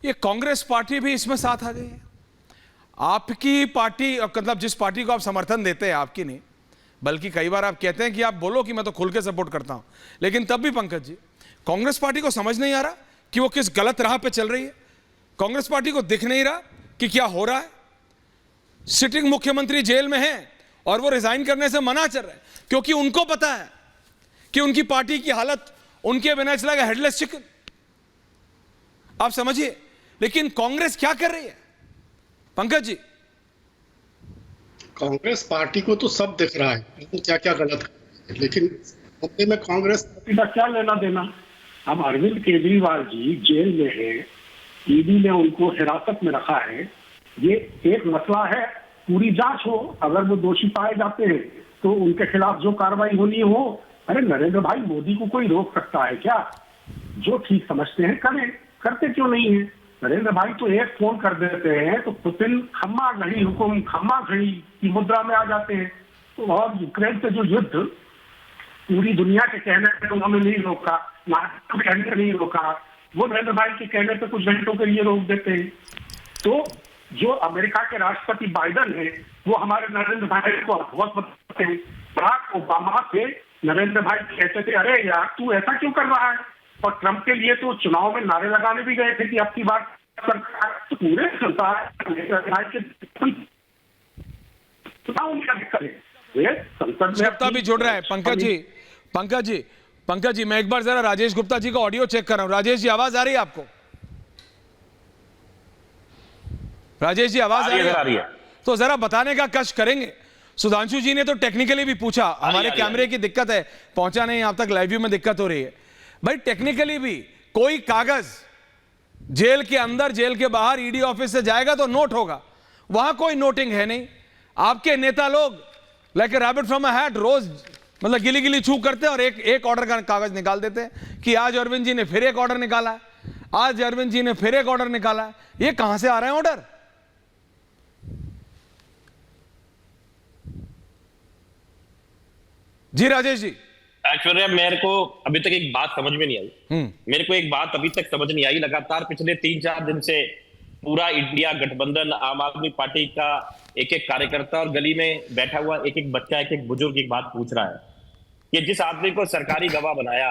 ये कांग्रेस पार्टी भी इसमें साथ आ गई है। आपकी पार्टी, मतलब जिस पार्टी को आप समर्थन देते हैं, आपकी नहीं, बल्कि कई बार आप कहते हैं कि आप बोलो कि मैं तो खुल के सपोर्ट करता हूं, लेकिन तब भी पंकज जी, कांग्रेस पार्टी को समझ नहीं आ रहा कि वो किस गलत राह पे चल रही है। कांग्रेस पार्टी को दिख नहीं रहा कि क्या हो रहा है। सिटिंग मुख्यमंत्री जेल में है और वो रिजाइन करने से मना कर रहे हैं, क्योंकि उनको पता है कि उनकी पार्टी की हालत उनके बिना चलेगा हेडलेस चिकन। आप समझिए, लेकिन कांग्रेस क्या कर रही है पंकज जी? कांग्रेस पार्टी को तो सब दिख रहा है क्या क्या गलत है, लेकिन मुद्दे में कांग्रेस पार्टी का क्या लेना देना। अब अरविंद केजरीवाल जी जेल में है, ईडी ने उनको हिरासत में रखा है। ये एक मसला है, पूरी जांच हो, अगर वो दोषी पाए जाते हैं तो उनके खिलाफ जो कार्रवाई होनी हो। अरे नरेंद्र भाई मोदी को कोई रोक सकता है क्या? जो ठीक समझते हैं करें, करते क्यों नहीं है? नरेंद्र भाई तो एक फोन कर देते हैं तो पुतिन खम्मा घड़ी हुकुम खम्मा घड़ी की मुद्रा में आ जाते हैं। तो और यूक्रेन से जो युद्ध पूरी दुनिया के कहने पे उन्होंने नहीं रोका, नाटो के कहने पे नहीं रोका, वो नरेंद्र भाई के कहने पे कुछ घंटों के लिए रोक देते हैं। तो जो अमेरिका के राष्ट्रपति बाइडन है वो हमारे नरेंद्र भाई को बहुत बताते हैं। बराक ओबामा से नरेंद्र भाई कहते थे अरे यार तू ऐसा क्यों कर रहा है, और ट्रंप के लिए तो चुनाव में नारे लगाने भी गए थे कि अब की बार सरकार तो पूरे चलता है चुनाव में क्या दिक्कत है। संसद गुप्ता भी जुड़ रहा है। पंकज जी मैं एक बार जरा राजेश गुप्ता जी का ऑडियो चेक कर रहा हूं। राजेश जी आवाज आ रही है आपको? राजेश जी आवाज आ रही है? तो जरा बताने का कष्ट करेंगे। सुधांशु जी ने तो टेक्निकली भी पूछा, हमारे कैमरे की दिक्कत है, पहुंचा नहीं आप तक, लाइव व्यू में दिक्कत हो रही है। भाई टेक्निकली भी कोई कागज जेल के अंदर जेल के बाहर ईडी ऑफिस से जाएगा तो नोट होगा, वहां कोई नोटिंग है नहीं। आपके नेता लोग like a rabbit from a hat रोज मतलब गिली गिली छू करते हैं और एक ऑर्डर का कागज निकाल देते हैं कि आज अरविंद जी ने फिर एक ऑर्डर निकाला है, आज अरविंद जी ने फिर एक ऑर्डर निकाला है। ये कहां से आ रहे हैं ऑर्डर? जी राजेश जी। एक्चुअली मेरे को अभी तक एक बात समझ में नहीं आई। मेरे को एक बात अभी तक समझ नहीं आई। लगातार पिछले 3-4 दिन से पूरा इंडिया गठबंधन, आम आदमी पार्टी का एक एक कार्यकर्ता और गली में बैठा हुआ एक एक बच्चा, एक एक बुजुर्ग एक बात पूछ रहा है कि जिस आदमी को सरकारी गवाह बनाया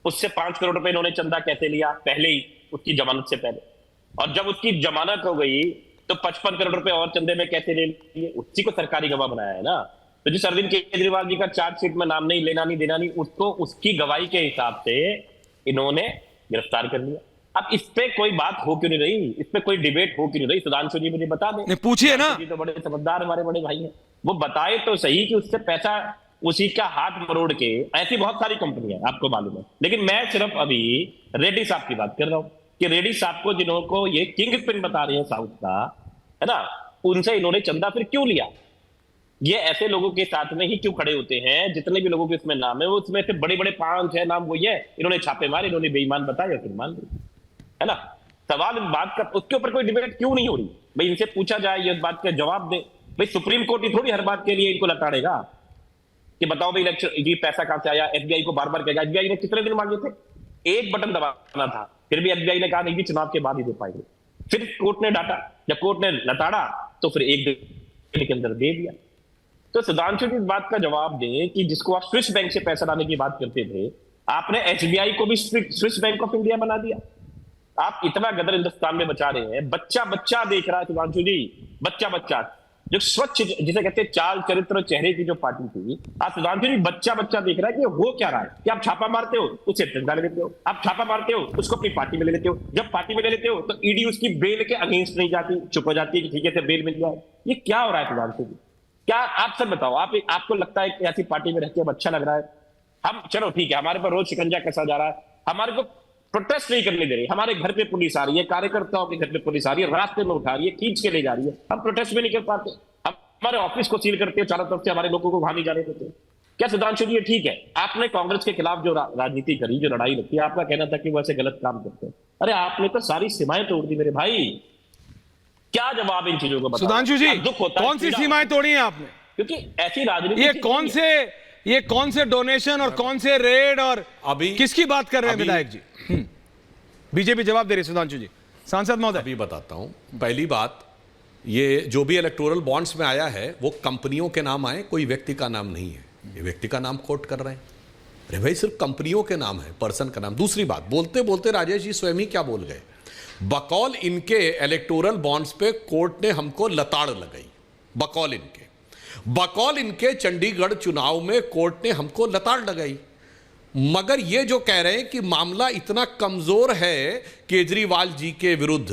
उससे 5 करोड़ रुपए इन्होंने चंदा कैसे लिया, पहले ही उसकी जमानत से पहले, और जब उसकी जमानत हो गई तो 55 करोड़ रुपए और चंदे में कैसे ले लिए? उसी को सरकारी गवाह बनाया है ना। तो जिस अरविंद केजरीवाल जी का चार्जशीट में नाम नहीं, लेना नहीं देना नहीं, उसको उसकी गवाही के हिसाब से इन्होंने गिरफ्तार कर लिया। अब इस पे कोई बात हो क्यों नहीं रही, इस पे कोई डिबेट हो क्यों नहीं रही? सुधांशु जी मुझे बता दें। पूछिए ना, जी तो बड़े समझदार हमारे बड़े भाई हैं, वो बताए तो सही कि उससे पैसा उसी का हाथ मरोड़ के, ऐसी बहुत सारी कंपनियां आपको मालूम है। लेकिन मैं सिर्फ अभी रेड्डी साहब की बात कर रहा हूं कि रेड्डी साहब को जिनको ये किंग पिन बता रहे हैं साउथ का, है ना, उनसे इन्होंने चंदा फिर क्यों लिया? ये ऐसे लोगों के साथ में ही क्यों खड़े होते हैं? जितने भी लोगों के इसमें नाम है वो उसमें से बड़े बड़े 5-6 नाम वही है, इन्होंने छापे मारे, इन्होंने बेईमान बताया फिर मान ली, है ना। सवाल इस बात का, उसके ऊपर कोई डिबेट क्यों नहीं हो रही? भाई इनसे पूछा जाए, ये बात का जवाब दे। भाई सुप्रीम कोर्ट ही थोड़ी हर बात के लिए इनको लताड़ेगा कि बताओ भाई इलेक्शन ये पैसा कहां से आया। एफबीआई को बार बार कहेगा, एफबीआई ने कितने दिन मांगे थे? एक बटन दबाना था, फिर भी एफबीआई ने कहा नहीं भी चुनाव के बाद ही दे पाएंगे। फिर कोर्ट ने डांटा, जब कोर्ट ने लताड़ा तो फिर एक दिन के अंदर दे दिया। तो सुधांशु जी इस बात का जवाब दें कि जिसको आप स्विस बैंक से पैसा लाने की बात करते थे, आपने एसबीआई को भी स्विस बैंक ऑफ इंडिया बना दिया। आप इतना गदर हिंदुस्तान में बचा रहे हैं, बच्चा बच्चा देख रहा है सुधांशु जी, बच्चा बच्चा जो स्वच्छ जिसे कहते हैं चाल चरित्र चेहरे की जो पार्टी थी, आज सुधांशु जी बच्चा बच्चा देख रहा है कि हो क्या रहा है। कि आप छापा मारते हो उसे चंदा ले लेते हो, आप छापा मारते हो उसको अपनी पार्टी में ले लेते हो, जब पार्टी में ले लेते हो तो ईडी उसकी बेल के अगेंस्ट नहीं जाती, चुप हो जाती है कि ठीक है बेल मिल जाए। ये क्या हो रहा है सुधांशु जी? क्या आप सब बताओ, आपको लगता है कि ऐसी पार्टी में रहकर अब अच्छा लग रहा है? हम चलो ठीक है, हमारे पर रोज शिकंजा कसा जा रहा है, हमारे को प्रोटेस्ट नहीं करने दे रही, हमारे घर पे पुलिस आ रही है, कार्यकर्ताओं के घर पे पुलिस आ रही है, रास्ते में उठा रही है, खींच के ले जा रही है, हम प्रोटेस्ट भी नहीं कर पाते, हमारे ऑफिस को सील करते हो, चारों तरफ से हमारे लोगों को वहां नहीं जाने देते। क्या सुधांशु जी ये ठीक है? आपने कांग्रेस के खिलाफ जो राजनीति करी, जो लड़ाई रखी, आपका कहना था कि वो ऐसे गलत काम करते हैं। अरे आपने तो सारी सीमाएं तोड़ दी मेरे भाई। क्या जवाब इन चीजों को बताओ? सुधांशु जी कौन सी सीमाएं तोड़ी हैं आपने? क्योंकि ऐसी राजनीति, ये कौन से डोनेशन और कौन से रेड और अभी किसकी बात कर रहे हैं विधायक जी? बीजेपी जवाब दे रही है सुधांशु जी। सांसद महोदय। अभी बताता हूं। पहली बात, ये जो भी इलेक्टोरल बॉन्ड्स में आया है वो कंपनियों के नाम आए, कोई व्यक्ति का नाम नहीं है। ये व्यक्ति का नाम कोट कर रहे हैं। अरे भाई, सिर्फ कंपनियों के नाम है, पर्सन का नाम। दूसरी बात, बोलते बोलते राजेश जी स्वयं ही क्या बोल गए, बकौल इनके इलेक्टोरल बॉन्ड्स पे कोर्ट ने हमको लताड़ लगाई। बकौल इनके चंडीगढ़ चुनाव में कोर्ट ने हमको लताड़ लगाई। मगर ये जो कह रहे हैं कि मामला इतना कमजोर है केजरीवाल जी के विरुद्ध,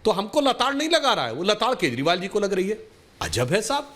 तो हमको लताड़ नहीं लगा रहा है, वो लताड़ केजरीवाल जी को लग रही है। अजब है साहब।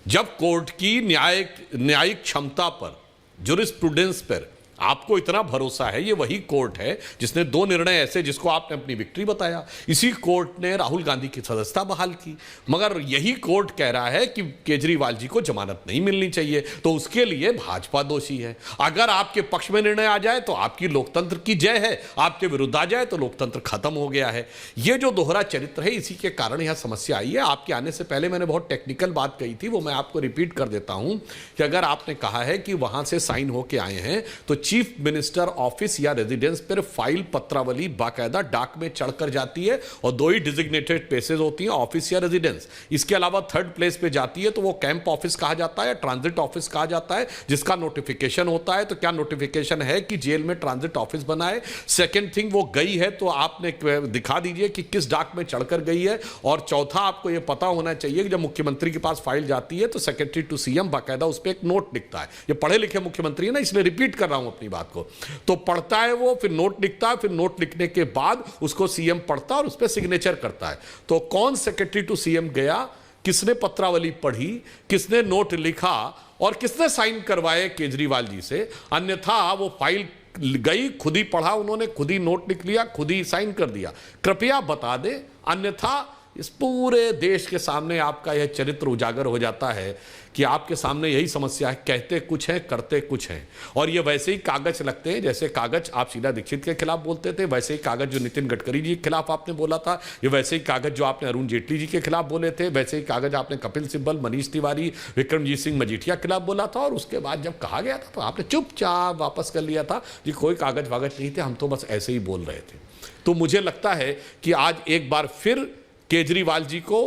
जब कोर्ट की न्यायिक क्षमता पर, जुरिस्प्रूडेंस पर आपको इतना भरोसा है, ये वही कोर्ट है जिसने 2 निर्णय ऐसे जिसको आपने अपनी विक्ट्री बताया, इसी कोर्ट ने राहुल गांधी की सदस्यता बहाल की। मगर यही कोर्ट कह रहा है कि केजरीवाल जी को जमानत नहीं मिलनी चाहिए, तो उसके लिए भाजपा दोषी है। अगर आपके पक्ष में निर्णय आ जाए तो आपकी लोकतंत्र की जय है, आपके विरुद्ध आ जाए तो लोकतंत्र खत्म हो गया है। ये जो दोहरा चरित्र है, इसी के कारण यह समस्या आई है। आपके आने से पहले मैंने बहुत टेक्निकल बात कही थी, वो मैं आपको रिपीट कर देता हूं कि अगर आपने कहा है कि वहां से साइन होके आए हैं, तो चीफ मिनिस्टर ऑफिस या रेजिडेंस पर फाइल पत्रावली बाकायदा डाक में चढ़कर जाती है, और 2 ही डिजिग्नेटेड प्लेसेस होती हैं, ऑफिस या रेजिडेंस। इसके अलावा 3rd प्लेस पे जाती है तो वो कैंप ऑफिस कहा जाता है, ट्रांजिट ऑफिस कहा जाता है, जिसका नोटिफिकेशन होता है। तो क्या नोटिफिकेशन है कि जेल में ट्रांजिट ऑफिस बना है? सेकेंड थिंग, वो गई है तो आपने दिखा दीजिए कि किस डाक में चढ़कर गई है। और चौथा, आपको यह पता होना चाहिए कि जब मुख्यमंत्री के पास फाइल जाती है तो सेक्रेटरी टू सीएम बाकायदा उस पर एक नोट लिखता है। ये पढ़े लिखे मुख्यमंत्री है ना, इसलिए रिपीट कर रहा हूं अपनी बात को। तो पढ़ता है वो, फिर नोट लिखता है, फिर नोट लिखने के बाद उसको सीएम पढ़ता है और उस पर सिग्नेचर करता है। तो कौन सेक्रेटरी टू सीएम गया, किसने पत्रावली पढ़ी, किसने नोट लिखा और किसने साइन करवाए केजरीवाल जी से? अन्यथा वो फाइल गई, खुद ही पढ़ा उन्होंने, खुद ही नोट लिख लिया, खुद ही साइन कर दिया। कृपया बता दें, अन्यथा इस पूरे देश के सामने आपका यह चरित्र उजागर हो जाता है कि आपके सामने यही समस्या है, कहते कुछ है, करते कुछ है। और ये वैसे ही कागज लगते हैं, जैसे कागज आप शीला दीक्षित के खिलाफ बोलते थे, वैसे ही कागज जो नितिन गडकरी जी के खिलाफ आपने बोला था, ये वैसे ही कागज जो आपने अरुण जेटली जी के खिलाफ बोले थे, वैसे ही कागज आपने कपिल सिब्बल, मनीष तिवारी, विक्रमजीत सिंह मजीठिया के खिलाफ बोला था। और उसके बाद जब कहा गया था तो आपने चुपचाप वापस कर लिया था कि कोई कागज वागज नहीं थे, हम तो बस ऐसे ही बोल रहे थे। तो मुझे लगता है कि आज एक बार फिर केजरीवाल जी को,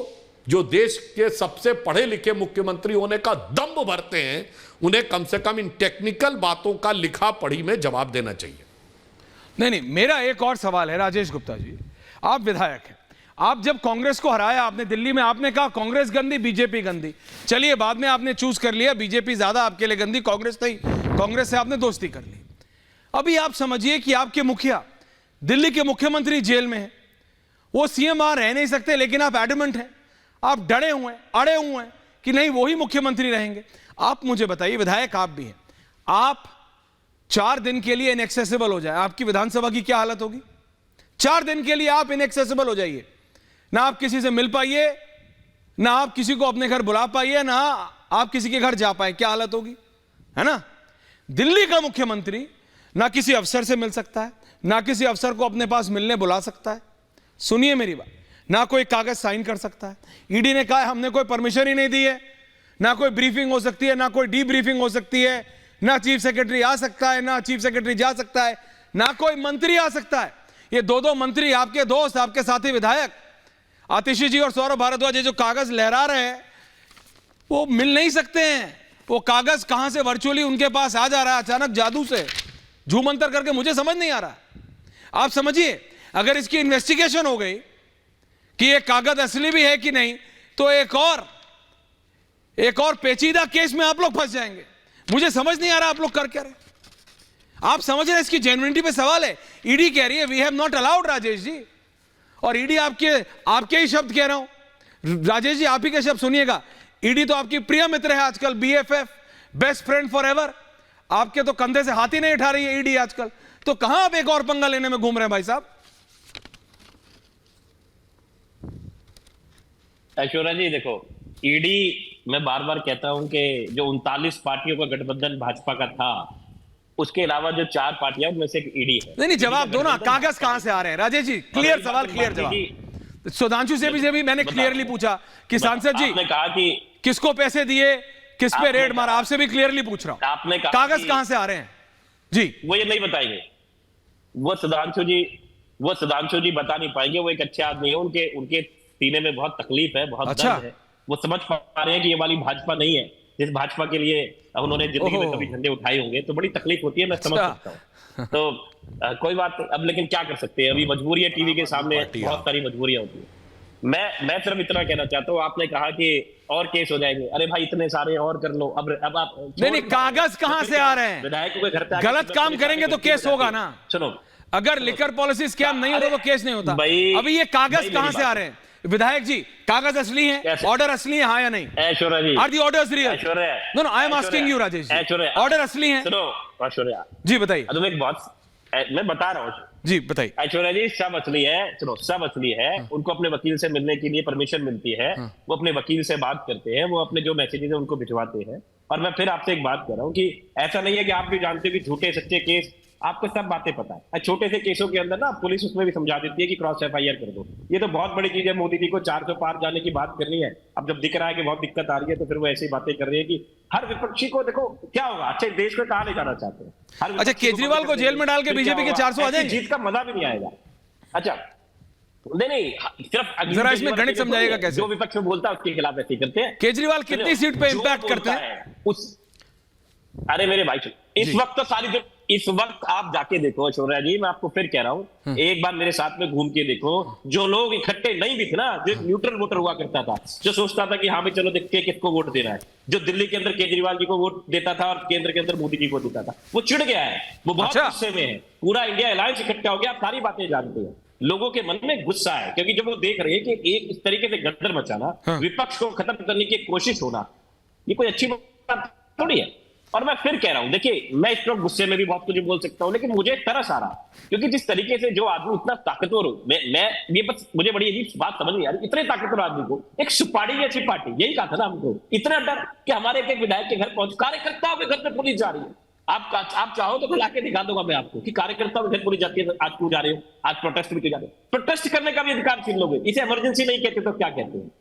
जो देश के सबसे पढ़े लिखे मुख्यमंत्री होने का दम्भ भरते हैं, उन्हें कम से कम इन टेक्निकल बातों का लिखा पढ़ी में जवाब देना चाहिए। नहीं, मेरा एक और सवाल है राजेश गुप्ता जी, आप विधायक हैं, आप जब कांग्रेस को हराया आपने दिल्ली में, आपने कहा कांग्रेस गंदी, बीजेपी गंदी। चलिए, बाद में आपने चूज कर लिया बीजेपी ज्यादा आपके लिए गंदी, कांग्रेस नहीं, कांग्रेस से आपने दोस्ती कर ली। अभी आप समझिए कि आपके मुखिया, दिल्ली के मुख्यमंत्री जेल में है, वो सीएम वहां रह नहीं सकते, लेकिन आप एडमेंट हैं, आप डरे हुए हैं, अड़े हुए हैं कि नहीं वही मुख्यमंत्री रहेंगे। आप मुझे बताइए, विधायक आप भी हैं, आप 4 दिन के लिए इनएक्सेसिबल हो जाए, आपकी विधानसभा की क्या हालत होगी? 4 दिन के लिए आप इनएक्सेसिबल हो जाइए, ना आप किसी से मिल पाइए, ना आप किसी को अपने घर बुला पाइए, ना आप किसी के घर जा पाए, क्या हालत होगी? है ना? दिल्ली का मुख्यमंत्री ना किसी अफसर से मिल सकता है, ना किसी अफसर को अपने पास मिलने बुला सकता है, सुनिए मेरी बात, ना कोई कागज साइन कर सकता है। ईडी ने कहा हमने कोई परमिशन ही नहीं दी है, ना कोई ब्रीफिंग हो सकती है, ना कोई डी ब्रीफिंग हो सकती है, ना चीफ सेक्रेटरी आ सकता है, ना चीफ सेक्रेटरी जा सकता है, ना कोई मंत्री आ सकता है। ये 2 मंत्री, आपके दोस्त, आपके साथी विधायक आतिशी जी और सौरभ भारद्वाज, जो कागज लहरा रहे हैं, वो मिल नहीं सकते हैं। वो कागज कहां से वर्चुअली उनके पास आ जा रहा है अचानक जादू से, झूमंतर करके, मुझे समझ नहीं आ रहा। आप समझिए, अगर इसकी इन्वेस्टिगेशन हो गई कि ये कागज असली भी है कि नहीं, तो एक और पेचीदा केस में आप लोग फंस जाएंगे। मुझे समझ नहीं आ रहा आप लोग कर क्या रहे। आप समझ रहे हैं इसकी जेन्युइनिटी पे सवाल है। ईडी कह रही है we have not allowed, Rajesh ji, और ईडी आपके ही शब्द कह रहा हूं राजेश जी, आप ही के शब्द सुनिएगा। ईडी तो आपकी प्रिय मित्र है आजकल, BFF, best friend for ever. आपके तो कंधे से हाथ ही नहीं उठा रही है ईडी आजकल, तो कहां आप एक और पंगा लेने में घूम रहे हैं भाई साहब? ऐश्वर्या जी देखो, ईडी, मैं बार बार कहता हूं कि जो 39 पार्टियों का गठबंधन भाजपा का था, उसके अलावा जो 4 पार्टियां उनमें से एक ईडी है। नहीं, जवाब दो ना, कागज कहां से आ रहे हैं राजेश जी? क्लियर सवाल, क्लियर जवाब। सुधांशु से भी मैंने क्लियरली पूछा कि सांसद जी आपने कहा कि किसको पैसे दिए, किस पे रेड मारा, आपसे भी क्लियरली पूछ रहा हूं। आपने कहा कागज कहां से आ रहे हैं जी? वो ये नहीं बताएंगे, वो सुधांशु जी वो सुधांशु जी बता नहीं पाएंगे, वो एक अच्छे आदमी है, उनके उनके सीने में बहुत तकलीफ है, बहुत अच्छा। दर्द है। वो समझ पा रहे हैं कि ये वाली भाजपा नहीं है जिस भाजपा के लिए उन्होंने जिंदगी में ओहो। कभी झंडे उठाए होंगे, तो बड़ी तकलीफ होती है, मैं समझ अच्छा। सकता हूँ। तो कोई बात नहीं, अब लेकिन क्या कर सकते हैं, अभी मजबूरी है, टीवी के सामने पार्टी, बहुत सारी मजबूरियां होती है। मैं सिर्फ इतना कहना चाहता हूँ, आपने कहा कि और केस हो जाएंगे, अरे भाई इतने सारे और कर लो, अब आप नहीं, कागज कहां से आ रहे हैं? विधायकों के घर पे आके गलत काम करेंगे तो केस होगा ना। सुनो, अगर लिकर पॉलिसी स्कैम नहीं होता तो केस नहीं होता। भाई, अभी ये कागज भाई, कहां मेरी से आ बात रहे हैं? विधायक जी, कागज असली है, कैसे? ऑर्डर असली है, हाँ या नहीं? Aishwarya ji, are the orders real? Aishwarya, no no, I am asking you Rajesh ji, Aishwarya, order असली है? सुनो ऐश्वर्या जी बताइए। तुम एक बहुत, मैं बता रहा हूँ जी बताइए। ऐश्वर्या जी, सब असली है, सुनो सब असली है। उनको अपने वकील से मिलने के लिए परमिशन मिलती है, वो अपने वकील से बात करते हैं, वो अपने जो मैसेजेस है उनको भिजवाते हैं। और मैं फिर आपसे एक बात कर रहा हूँ कि ऐसा नहीं है कि आप भी जानते हो कि झूठे सच्चे केस, आपको सब बातें पता है। छोटे से केसों के अंदर ना पुलिस उसमें भी समझा देती है कि क्रॉस FIR कर दो। ये तो बहुत बड़ी चीज है, मोदी जी को 400 पार जाने की बात करनी है। अब जब दिख रहा है कि बहुत दिक्कत आ रही है, तो फिर वो ऐसी बातें कर रही है कि हर विपक्षी को देखो क्या होगा, अच्छे देश को कहां ले जाना चाहते हैं। हर अच्छा, विपक्षी केजरीवाल को जेल में डाल के फिर बीजेपी क्या के 400 आ होगा? ऐसी जाएंगे? जीत का मजा भी नहीं आएगा। अच्छा नहीं, सिर्फ जरा इसमें गणित समझाइएगा कैसे? जो विपक्ष में बोलता है उसके खिलाफ ऐसे करते हैं। केजरीवाल कितनी सीट पे जो इंपैक्ट करते बोलता हैं? है उस, अरे मेरे भाई इस वक्त तो सारी, इस वक्त आप जाके देखो ऐश्वर्या जी, मैं आपको फिर कह रहा हूं, एक बार मेरे साथ में घूम के देखो, जो लोग इकट्ठे नहीं भी थे ना, जो न्यूट्रल वोटर हुआ करता था, जो सोचता था कि हाँ भाई चलो देखते हैं किसको वोट देना है, जो दिल्ली के अंदर केजरीवाल जी को वोट देता था और केंद्र के अंदर मोदी जी को देता था, वो चिढ़ गया है, वो बहुत अच्छा। गुस्से में है। पूरा इंडिया अलायंस इकट्ठा हो गया, आप सारी बातें जानते हैं। लोगों के मन में गुस्सा है, क्योंकि जब वो देख रहे हैं कि एक इस तरीके से गद्दर मचाना, विपक्ष को खत्म करने की कोशिश होना, ये कोई अच्छी बात थोड़ी है। और मैं फिर कह रहा हूं, देखिए मैं इस वक्त गुस्से में भी बहुत कुछ बोल सकता हूं, लेकिन मुझे तरस आ रहा, क्योंकि जिस तरीके से जो आदमी इतना ताकतवर हो, मैं ये बस मुझे बड़ी अजीब बात समझ नहीं आ रही, इतने ताकतवर आदमी को एक सुपारी जैसी पार्टी, यही कहा था ना हमको, इतना डर कि हमारे एक विधायक के घर पहुंच, कार्यकर्ताओं के घर पे पुलिस जा रही है। आप चाहो तो ला के दिखा दूंगा मैं आपको कि कार्यकर्ताओं के घर पुलिस जाती है। आज क्यों जा रहे हो? आज प्रोटेस्ट भी क्यों जा रहे हो? प्रोटेस्ट करने का भी अधिकार छीन लोगे, इसे इमरजेंसी नहीं कहते तो क्या कहते हैं?